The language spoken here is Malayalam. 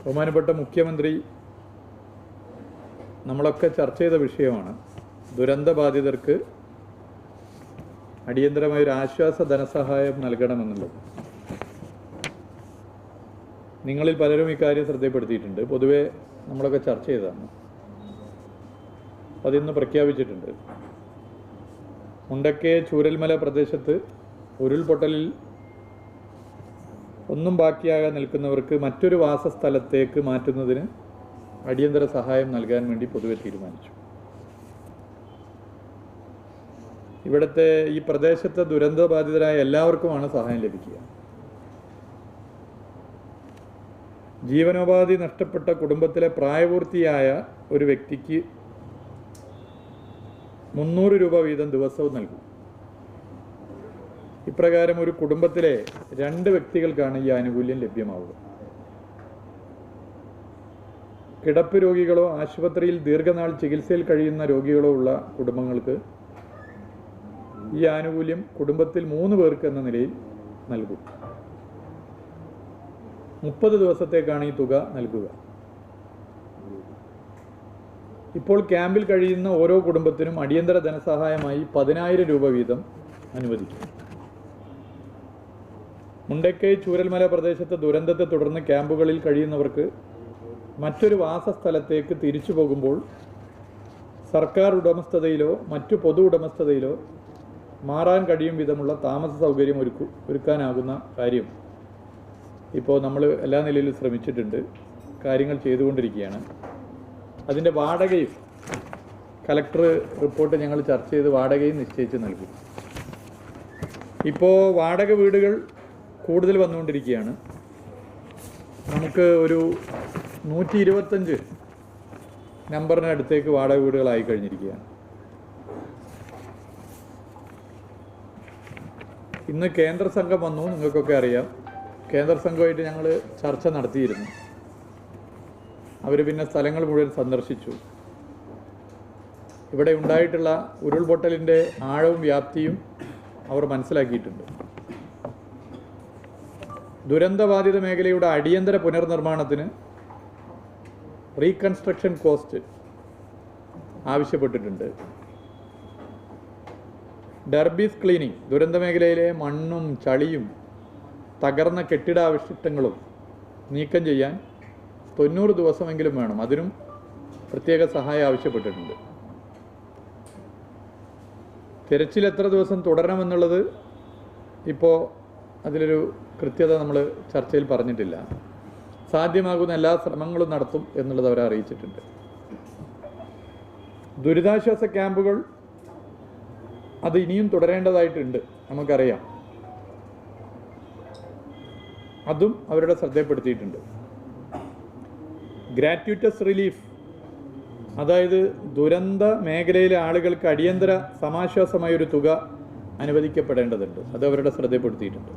ബഹുമാനപ്പെട്ട മുഖ്യമന്ത്രി നമ്മളൊക്കെ ചർച്ച ചെയ്ത വിഷയമാണ്. ദുരന്തബാധിതർക്ക് അടിയന്തരമായൊരു ആശ്വാസ ധനസഹായം നൽകണമെന്നുള്ളത്. നിങ്ങളിൽ പലരും ഇക്കാര്യം ശ്രദ്ധപ്പെടുത്തിയിട്ടുണ്ട്. പൊതുവെ നമ്മളൊക്കെ ചർച്ച ചെയ്തതാണ്. അതിന്ന് പ്രഖ്യാപിച്ചിട്ടുണ്ട്. മുണ്ടക്കൈ ചൂരൽമല പ്രദേശത്ത് ഉരുൾപൊട്ടലിൽ ഒന്നും ബാക്കിയാകാൻ നിൽക്കുന്നവർക്ക് മറ്റൊരു വാസസ്ഥലത്തേക്ക് മാറ്റുന്നതിന് അടിയന്തര സഹായം നൽകാൻ വേണ്ടി പൊതുവെ തീരുമാനിച്ചു. ഇവിടുത്തെ ഈ പ്രദേശത്തെ ദുരന്തബാധിതരായ എല്ലാവർക്കുമാണ് സഹായം ലഭിക്കുക. ജീവനോപാധി നഷ്ടപ്പെട്ട കുടുംബത്തിലെ പ്രായപൂർത്തിയായ ഒരു വ്യക്തിക്ക് 300 രൂപ വീതം ദിവസവും നൽകും. ഇപ്രകാരം ഒരു കുടുംബത്തിലെ 2 വ്യക്തികൾക്കാണ് ഈ ആനുകൂല്യം ലഭ്യമാവുക. കിടപ്പ് രോഗികളോ ആശുപത്രിയിൽ ദീർഘനാൾ ചികിത്സയിൽ കഴിയുന്ന രോഗികളോ ഉള്ള കുടുംബങ്ങൾക്ക് ഈ ആനുകൂല്യം കുടുംബത്തിൽ 3 പേർക്ക് എന്ന നിലയിൽ നൽകും. 30 ദിവസത്തേക്കാണ് ഈ തുക നൽകുക. ഇപ്പോൾ ക്യാമ്പിൽ കഴിയുന്ന ഓരോ കുടുംബത്തിനും അടിയന്തര ധനസഹായമായി 10,000 രൂപ വീതം അനുവദിക്കും. മുണ്ടക്കൈ ചൂരൽമല പ്രദേശത്തെ ദുരന്തത്തെ തുടർന്ന് ക്യാമ്പുകളിൽ കഴിയുന്നവർക്ക് മറ്റൊരു വാസസ്ഥലത്തേക്ക് തിരിച്ചു പോകുമ്പോൾ സർക്കാർ ഉടമസ്ഥതയിലോ മറ്റു പൊതു ഉടമസ്ഥതയിലോ മാറാൻ കഴിയും വിധമുള്ള താമസ സൗകര്യം ഒരുക്കാനാകുന്ന കാര്യം ഇപ്പോൾ നമ്മൾ എല്ലാ നിലയിലും ശ്രമിച്ചിട്ടുണ്ട്, കാര്യങ്ങൾ ചെയ്തുകൊണ്ടിരിക്കുകയാണ്. അതിൻ്റെ വാടകയും കലക്ടർ റിപ്പോർട്ട് ഞങ്ങൾ ചർച്ച ചെയ്ത് വാടകയും നിശ്ചയിച്ച് നൽകും. ഇപ്പോൾ വാടക വീടുകൾ കൂടുതൽ വന്നുകൊണ്ടിരിക്കുകയാണ്. നമുക്ക് ഒരു 125 നമ്പറിനടുത്തേക്ക് വാടക വീടുകളായി കഴിഞ്ഞിരിക്കുകയാണ്. ഇന്ന് കേന്ദ്ര സംഘം വന്നു, നിങ്ങൾക്കൊക്കെ അറിയാം. കേന്ദ്ര സംഘമായിട്ട് ഞങ്ങൾ ചർച്ച നടത്തിയിരുന്നു. അവർ പിന്നെ സ്ഥലങ്ങൾ മുഴുവൻ സന്ദർശിച്ചു. ഇവിടെ ഉണ്ടായിട്ടുള്ള ഉരുൾപൊട്ടലിൻ്റെ ആഴവും വ്യാപ്തിയും അവർ മനസ്സിലാക്കിയിട്ടുണ്ട്. ദുരന്തബാധിത മേഖലയുടെ അടിയന്തര പുനർനിർമ്മാണത്തിന് റീകൺസ്ട്രക്ഷൻ കോസ്റ്റ് ആവശ്യപ്പെട്ടിട്ടുണ്ട്. ഡർബീസ് ക്ലീനിങ്, ദുരന്ത മേഖലയിലെ മണ്ണും ചളിയും തകർന്ന കെട്ടിടാവശിഷ്ടങ്ങളും നീക്കം ചെയ്യാൻ 90 ദിവസമെങ്കിലും വേണം. അതിനും പ്രത്യേക സഹായം ആവശ്യപ്പെട്ടിട്ടുണ്ട്. തിരച്ചിൽ എത്ര ദിവസം തുടരണമെന്നുള്ളത് ഇപ്പോൾ അതിലൊരു കൃത്യത നമ്മൾ ചർച്ചയിൽ പറഞ്ഞിട്ടില്ല. സാധ്യമാകുന്ന എല്ലാ ശ്രമങ്ങളും നടത്തും എന്നുള്ളത് അവരെ അറിയിച്ചിട്ടുണ്ട്. ദുരിതാശ്വാസ ക്യാമ്പുകൾ അത് ഇനിയും തുടരേണ്ടതായിട്ടുണ്ട്, നമുക്കറിയാം. അതും അവരുടെ ശ്രദ്ധപ്പെടുത്തിയിട്ടുണ്ട്. ഗ്രാറ്റുവിറ്റസ് റിലീഫ്, അതായത് ദുരന്ത മേഖലയിലെ ആളുകൾക്ക് അടിയന്തര സമാശ്വാസമായൊരു തുക അനുവദിക്കപ്പെടേണ്ടതുണ്ട്. അത് അവരുടെ ശ്രദ്ധപ്പെടുത്തിയിട്ടുണ്ട്.